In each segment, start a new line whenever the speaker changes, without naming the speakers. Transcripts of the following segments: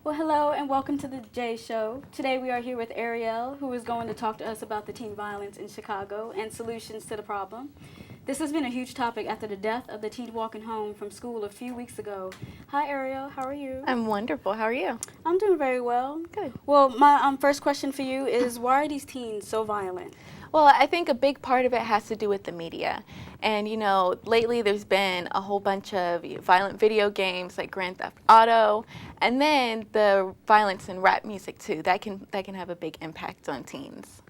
Well, hello and welcome to the Jay Show. Today we are here with Ariel, who is going to talk to us about the teen violence in Chicago and solutions to the problem. This has been a huge topic after the death of the teen walking home from school a few weeks ago. Hi, Ariel. How are you?
I'm wonderful. How are you?
I'm doing very well.
Good.
Well, my first question for you is, why are these teens so violent?
Well, I think a big part of it has to do with the media. And, lately there's been a whole bunch of violent video games like Grand Theft Auto, and then the violence in rap music too. That can have a big impact on teens.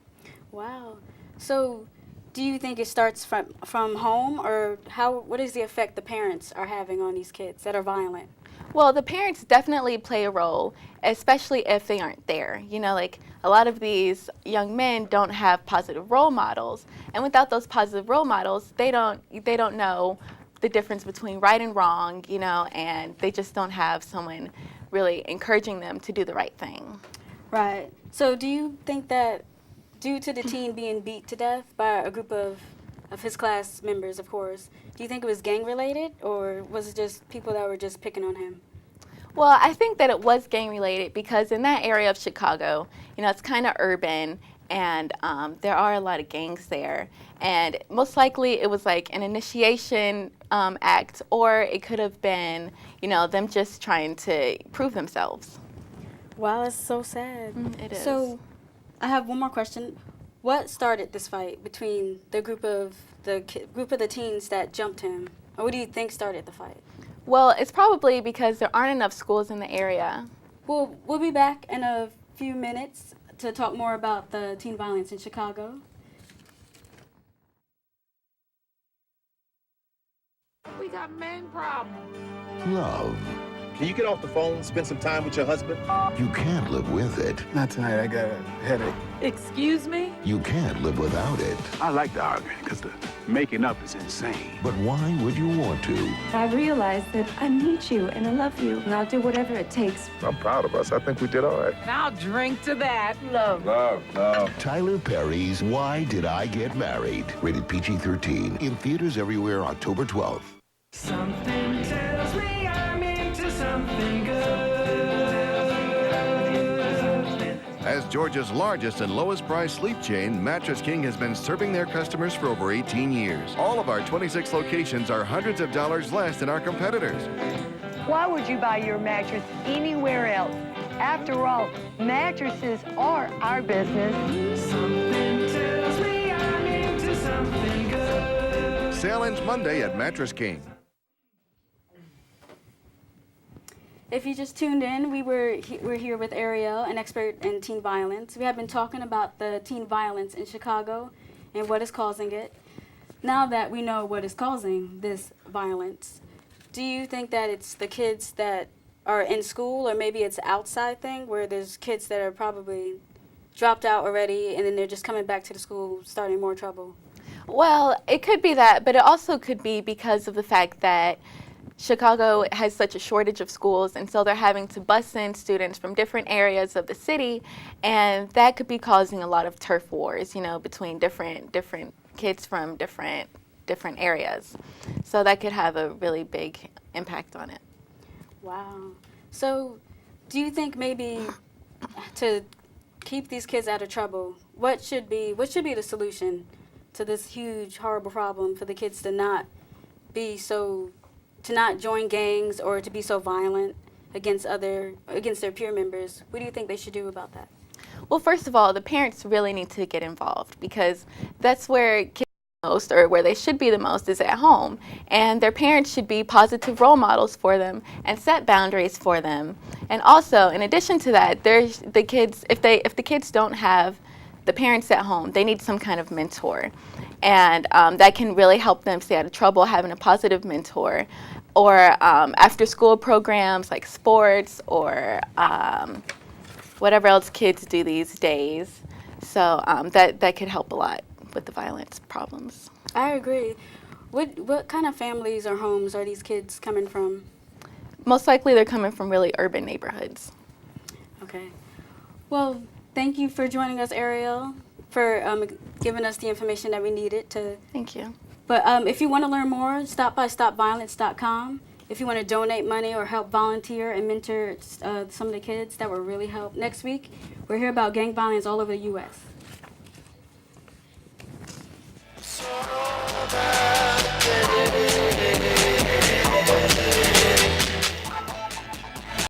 Wow. So, do you think it starts from home, or what is the effect the parents are having on these kids that are violent?
Well, the parents definitely play a role, especially if they aren't there. Like a lot of these young men don't have positive role models, and without those positive role models, they don't know the difference between right and wrong, and they just don't have someone really encouraging them to do the right thing.
Right. So do you think that due to the teen being beat to death by a group of his class members, of course, do you think it was gang related, or was it just people that were just picking on him?
Well, I think that it was gang related because in that area of Chicago, it's kind of urban, and there are a lot of gangs there. And most likely it was like an initiation act, or it could have been, them just trying to prove themselves.
Wow, that's so sad.
It is.
So I have one more question. What started this fight between the group of the teens that jumped him? Or what do you think started the fight?
Well, it's probably because there aren't enough schools in the area.
Well, we'll be back in a few minutes to talk more about the teen violence in Chicago.
We got main problem.
Love.
Can you get off the phone, spend some time with your husband?
You can't live with it.
Not tonight, I got a headache.
Excuse me?
You can't live without it.
I like the arguing because the making up is insane.
But why would you want to?
I realize that I need you and I love you, and I'll do whatever it takes.
I'm proud of us. I think we did all right.
Now drink to that. Love.
Love.
Tyler Perry's Why Did I Get Married? Rated PG-13. In theaters everywhere October 12th.
Something tells me I'm into something good.
As Georgia's largest and lowest price sleep chain, Mattress King has been serving their customers for over 18 years. All of our 26 locations are hundreds of dollars less than our competitors.
Why would you buy your mattress anywhere else? After all, mattresses are our business.
Something tells me I'm into something good.
Sale ends Monday at Mattress King.
If you just tuned in, we're here with Ariel, an expert in teen violence. We have been talking about the teen violence in Chicago and what is causing it. Now that we know what is causing this violence, do you think that it's the kids that are in school, or maybe it's an outside thing where there's kids that are probably dropped out already and then they're just coming back to the school starting more trouble?
Well, it could be that, but it also could be because of the fact that Chicago has such a shortage of schools, and so they're having to bus in students from different areas of the city, and that could be causing a lot of turf wars, between different kids from different areas. So that could have a really big impact on it.
Wow. So do you think maybe to keep these kids out of trouble, what should be the solution to this huge, horrible problem for the kids to not join gangs or to be so violent against their peer members? What do you think they should do about that?
Well, first of all, the parents really need to get involved because that's where kids are most, or where they should be the most, is at home. And their parents should be positive role models for them and set boundaries for them. And also, in addition to that, there's the kids, if the kids don't have the parents at home, they need some kind of mentor. And that can really help them stay out of trouble, having a positive mentor. Or after school programs like sports, or whatever else kids do these days. So that could help a lot with the violence problems.
I agree. What kind of families or homes are these kids coming from?
Most likely they're coming from really urban neighborhoods.
Okay. Well, thank you for joining us, Ariel, for giving us the information that we needed to.
Thank you.
But if you want to learn more, stop by stopviolence.com. If you want to donate money or help volunteer and mentor some of the kids, that would really help. Next week, we'll hear about gang violence all over the U.S.